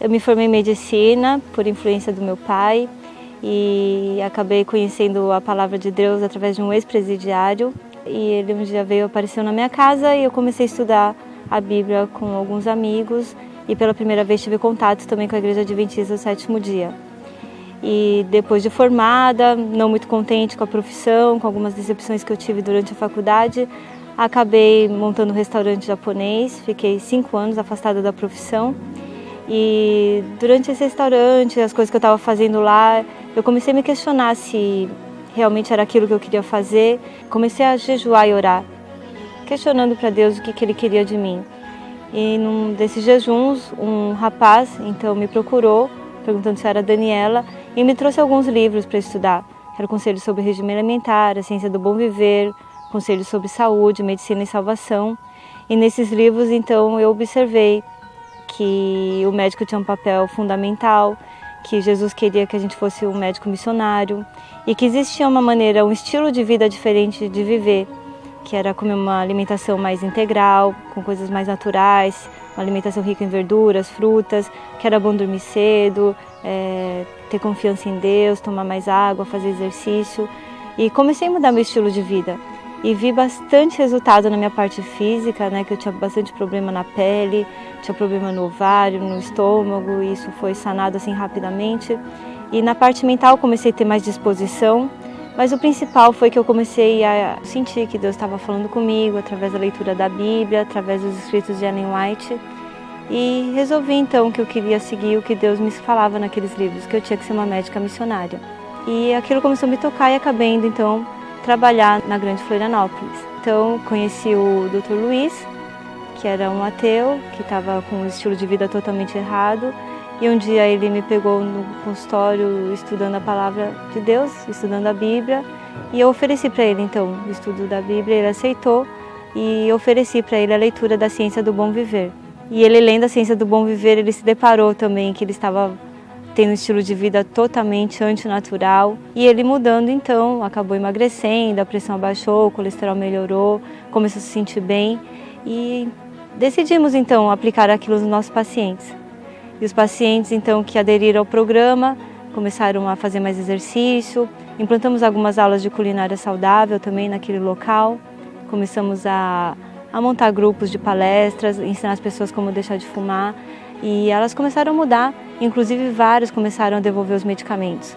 Eu me formei em medicina por influência do meu pai e acabei conhecendo a palavra de Deus através de um ex-presidiário. E ele um dia apareceu na minha casa e eu comecei a estudar a Bíblia com alguns amigos e pela primeira vez tive contato também com a Igreja Adventista do Sétimo Dia. E depois de formada, não muito contente com a profissão, com algumas decepções que eu tive durante a faculdade, acabei montando um restaurante japonês, fiquei 5 anos afastada da profissão. E durante esse restaurante, as coisas que eu estava fazendo lá, eu comecei a me questionar se realmente era aquilo que eu queria fazer. Comecei a jejuar e orar, questionando para Deus o que Ele queria de mim. E num desses jejuns, um rapaz então me procurou, perguntando se eu era Daniela, e me trouxe alguns livros para estudar. Era o Conselho sobre Regime Alimentar, A Ciência do Bom Viver, Conselho sobre Saúde, Medicina e Salvação. E nesses livros, então, eu observei que o médico tinha um papel fundamental, que Jesus queria que a gente fosse um médico missionário e que existia uma maneira, um estilo de vida diferente de viver, que era comer uma alimentação mais integral, com coisas mais naturais, uma alimentação rica em verduras, frutas, que era bom dormir cedo, ter confiança em Deus, tomar mais água, fazer exercício. E comecei a mudar meu estilo de vida. E vi bastante resultado na minha parte física, né, que eu tinha bastante problema na pele, tinha problema no ovário, no estômago, e isso foi sanado assim rapidamente. E na parte mental comecei a ter mais disposição, mas o principal foi que eu comecei a sentir que Deus estava falando comigo através da leitura da Bíblia, através dos escritos de Ellen White. E resolvi então que eu queria seguir o que Deus me falava naqueles livros, que eu tinha que ser uma médica missionária. E aquilo começou a me tocar e acabei indo então trabalhar na Grande Florianópolis. Então conheci o Dr. Luiz, que era um ateu, que estava com um estilo de vida totalmente errado. E um dia ele me pegou no consultório estudando a palavra de Deus, estudando a Bíblia. E eu ofereci para ele então o estudo da Bíblia, ele aceitou. E ofereci para ele a leitura da Ciência do Bom Viver. E ele lendo a Ciência do Bom Viver, ele se deparou também que ele estava tendo um estilo de vida totalmente antinatural. E ele mudando então, acabou emagrecendo, a pressão abaixou, o colesterol melhorou, começou a se sentir bem. E decidimos então aplicar aquilo nos nossos pacientes. E os pacientes então que aderiram ao programa começaram a fazer mais exercício, implantamos algumas aulas de culinária saudável também naquele local, começamos a montar grupos de palestras, ensinar as pessoas como deixar de fumar. E elas começaram a mudar, inclusive várias começaram a devolver os medicamentos.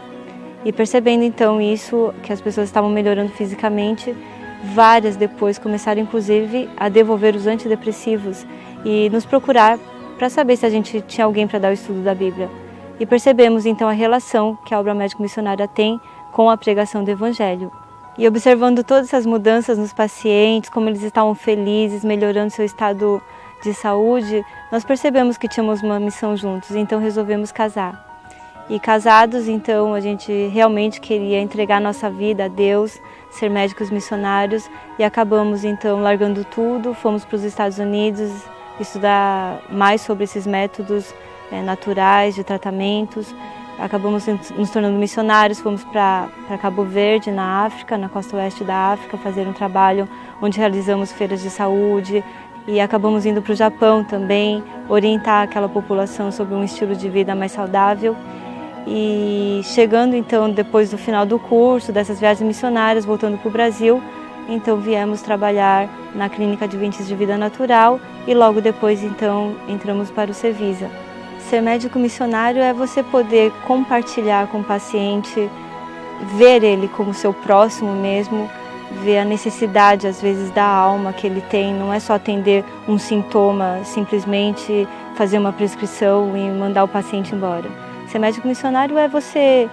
E percebendo então isso, que as pessoas estavam melhorando fisicamente, várias depois começaram inclusive a devolver os antidepressivos e nos procurar para saber se a gente tinha alguém para dar o estudo da Bíblia. E percebemos então a relação que a obra médico missionária tem com a pregação do Evangelho. E observando todas essas mudanças nos pacientes, como eles estavam felizes, melhorando seu estado de saúde, nós percebemos que tínhamos uma missão juntos, então resolvemos casar. E casados, então, a gente realmente queria entregar nossa vida a Deus, ser médicos missionários, e acabamos então largando tudo, fomos para os Estados Unidos estudar mais sobre esses métodos naturais de tratamentos. Acabamos nos tornando missionários, fomos para Cabo Verde, na África, na costa oeste da África, fazer um trabalho onde realizamos feiras de saúde, e acabamos indo para o Japão também, orientar aquela população sobre um estilo de vida mais saudável. E chegando então, depois do final do curso, dessas viagens missionárias, voltando para o Brasil, então viemos trabalhar na Clínica Adventista de Vida Natural e logo depois então entramos para o Cevisa. Ser médico missionário é você poder compartilhar com o paciente, ver ele como seu próximo mesmo, ver a necessidade, às vezes, da alma que ele tem. Não é só atender um sintoma, simplesmente fazer uma prescrição e mandar o paciente embora. Ser médico missionário é você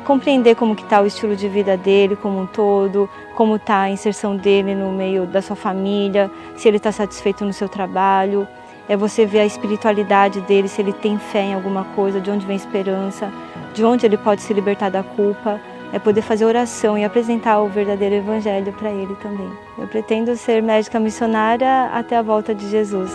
compreender como que está o estilo de vida dele como um todo, como está a inserção dele no meio da sua família, se ele está satisfeito no seu trabalho. É você ver a espiritualidade dele, se ele tem fé em alguma coisa, de onde vem a esperança, de onde ele pode se libertar da culpa. É poder fazer oração e apresentar o verdadeiro evangelho para ele também. Eu pretendo ser médica missionária até a volta de Jesus.